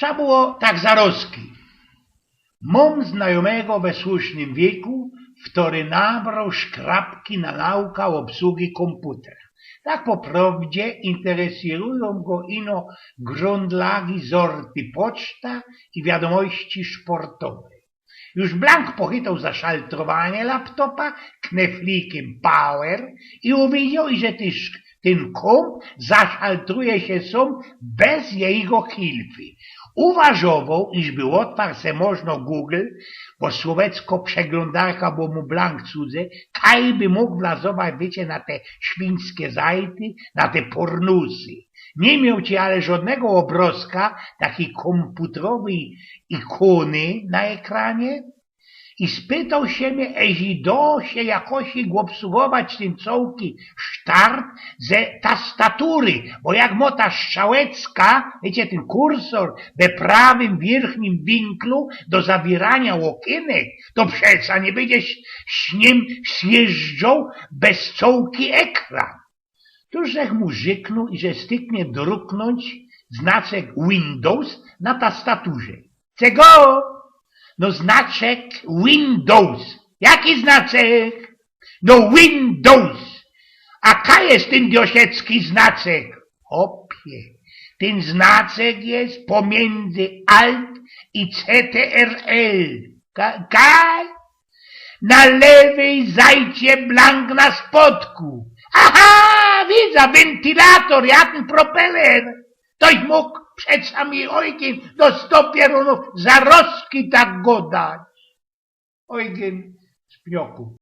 Trzeba było tak zarozki. Mam znajomego we słusznym wieku, który nabrał szkrapki na naukę obsługi komputera. Tak po prawdzie interesują go ino grundlagi zorty poczta i wiadomości sportowe. Już blank pochytał za szaltrowanie laptopa kneflikiem power i uwidział, że ten komp zaszaltruje się sam bez jego hilfy. Uważował, iżby otwarł se można Google, bo słowecko przeglądarka bo mu blank cudze, kaj by mógł wlazować, wiecie, na te świńskie zajty, na te pornusy. Nie miał ci ale żadnego obrazka, takiej komputerowej ikony na ekranie i spytał się mnie, jeśli do się jakoś obsługować ten całki start ze tastatury, bo jak mo ta strzałecka, wiecie, ten kursor we prawym wierchnim winklu do zawierania okienek, to przeca nie będziesz z nim zjeżdżał bez całki ekran. Tuż żech mu żyknął i że styknie druknąć znaczek Windows na tastaturze. Czego? No znaczek Windows. Jaki znaczek? No Windows. A kaj jest ten diosiecki znaczek? Hopie, ten znaczek jest pomiędzy Alt i CTRL. Kaj? Na lewej zajcie blank na spodku. Aha, widzę, wentylator, jak ten propeler. Ktoś mógł przeca mi ojgien do 100 pierunów zarostki tak go dać. Ojgien z pnioku.